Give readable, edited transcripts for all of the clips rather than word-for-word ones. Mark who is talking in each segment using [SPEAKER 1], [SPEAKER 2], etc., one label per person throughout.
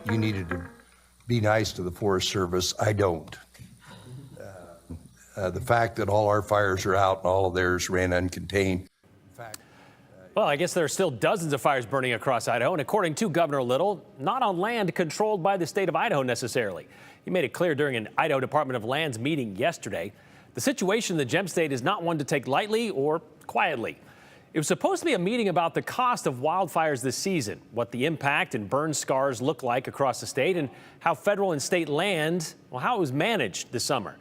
[SPEAKER 1] you needed to be nice to the Forest Service. I don't. The fact that all our fires are out and all of theirs ran uncontained.
[SPEAKER 2] Well, I guess there are still dozens of fires burning across Idaho, and according to Governor Little, not on land controlled by the state of Idaho necessarily. He made it clear during an Idaho Department of Lands meeting yesterday. The situation in the Gem State is not one to take lightly or quietly. It was supposed to be a meeting about the cost of wildfires this season, what the impact and burn scars look like across the state, and how federal and state land, well, how it was managed this summer.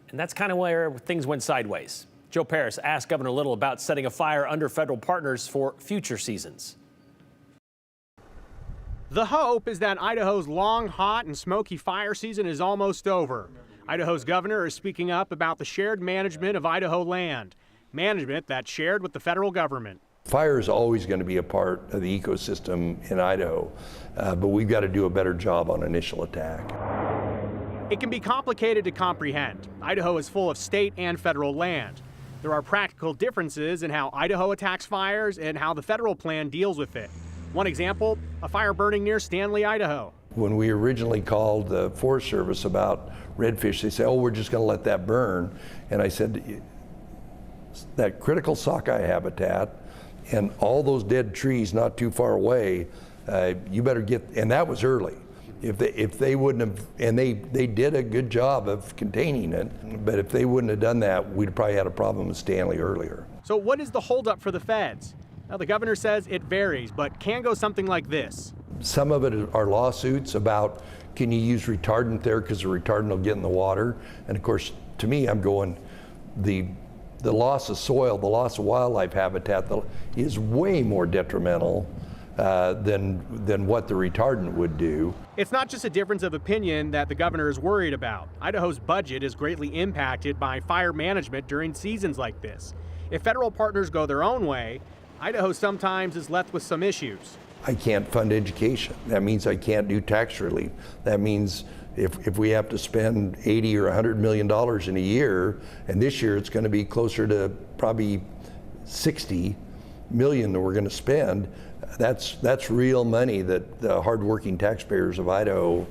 [SPEAKER 2] And that's kind of where things went sideways. Joe Paris asked Governor Little about setting a fire under federal partners for future seasons.
[SPEAKER 3] The hope is that Idaho's long, hot, and smoky fire season is almost over. Idaho's governor is speaking up about the shared management of Idaho land, management that's shared with the federal government.
[SPEAKER 1] Fire is always going to be a part of the ecosystem in Idaho, but we've got to do a better job on initial attack.
[SPEAKER 3] It can be complicated to comprehend. Idaho is full of state and federal land. There are practical differences in how Idaho attacks fires and how the federal plan deals with it. One example, a fire burning near Stanley, Idaho.
[SPEAKER 1] When we originally called the Forest Service about redfish, they said, oh, we're just going to let that burn. And I said, that critical sockeye habitat and all those dead trees not too far away, you better get, and that was early. If they wouldn't have, and they did a good job of containing it, but if they wouldn't have done that, we'd probably had a problem with Stanley earlier.
[SPEAKER 3] So what is the holdup for the feds? Now, the governor says it varies, but can go something like this.
[SPEAKER 1] Some of it are lawsuits about, can you use retardant there because the retardant will get in the water? And of course, to me, I'm going, the loss of soil, the loss of wildlife habitat is way more detrimental than what the retardant would do.
[SPEAKER 3] It's not just a difference of opinion that the governor is worried about. Idaho's budget is greatly impacted by fire management during seasons like this. If federal partners go their own way, Idaho sometimes is left with some issues.
[SPEAKER 1] I can't fund education. That means I can't do tax relief. That means if we have to spend $80 or $100 million in a year, and this year it's going to be closer to probably $60 million that we're going to spend, that's real money that the hardworking taxpayers of Idaho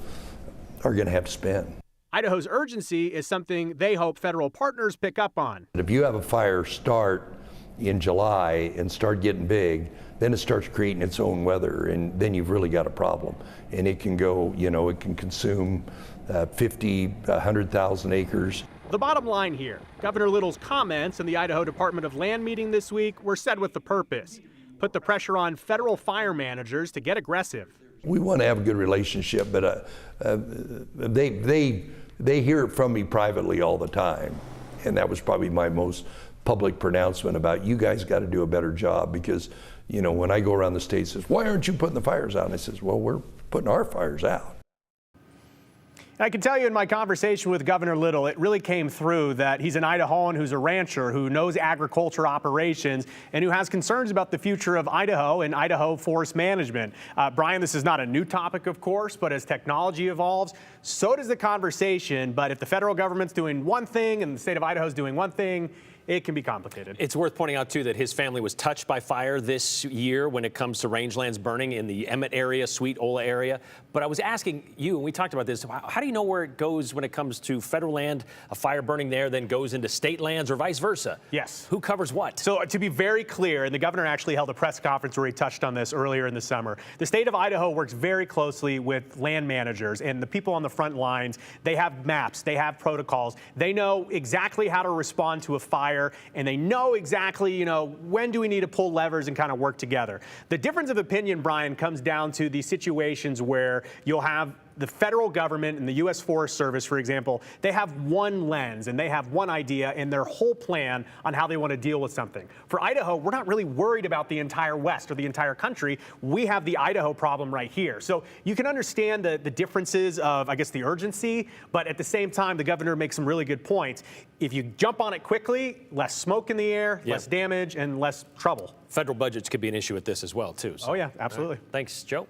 [SPEAKER 1] are going to have to spend.
[SPEAKER 3] Idaho's urgency is something they hope federal partners pick up on.
[SPEAKER 1] If you have a fire start in July and start getting big, then it starts creating its own weather, and then you've really got a problem. And it can go, it can consume 50, 100,000 acres.
[SPEAKER 3] The bottom line here, Governor Little's comments in the Idaho Department of Land meeting this week were said with the purpose. Put the pressure on federal fire managers to get aggressive.
[SPEAKER 1] We want to have a good relationship, but they hear it from me privately all the time. And that was probably my most public pronouncement about, you guys got to do a better job, because when I go around the state, it says, why aren't you putting the fires out? And I says, well, we're putting our fires out.
[SPEAKER 3] I can tell you in my conversation with Governor Little, it really came through that he's an Idahoan who's a rancher, who knows agriculture operations, and who has concerns about the future of Idaho and Idaho forest management. Brian, this is not a new topic, of course, but as technology evolves, so does the conversation. But if the federal government's doing one thing and the state of Idaho is doing one thing, it can be complicated.
[SPEAKER 2] It's worth pointing out, too, that his family was touched by fire this year when it comes to rangelands burning in the Emmett area, Sweet Ola area. But I was asking you, and we talked about this, how do you know where it goes when it comes to federal land, a fire burning there, then goes into state lands, or vice versa?
[SPEAKER 3] Yes.
[SPEAKER 2] Who covers what?
[SPEAKER 3] So to be very clear, and the governor actually held a press conference where he touched on this earlier in the summer, the state of Idaho works very closely with land managers and the people on the front lines. They have maps, they have protocols, they know exactly how to respond to a fire, and they know exactly, when do we need to pull levers and kind of work together. The difference of opinion, Brian, comes down to the situations where you'll have the federal government and the U.S. Forest Service, for example, they have one lens and they have one idea and their whole plan on how they want to deal with something. For Idaho, we're not really worried about the entire West or the entire country. We have the Idaho problem right here. So you can understand the differences of, I guess, the urgency, but at the same time, the governor makes some really good points. If you jump on it quickly, less smoke in the air, less damage, and less trouble.
[SPEAKER 2] Federal budgets could be an issue with this as well, too. So.
[SPEAKER 3] Oh, yeah, absolutely.
[SPEAKER 2] Thanks, Joe.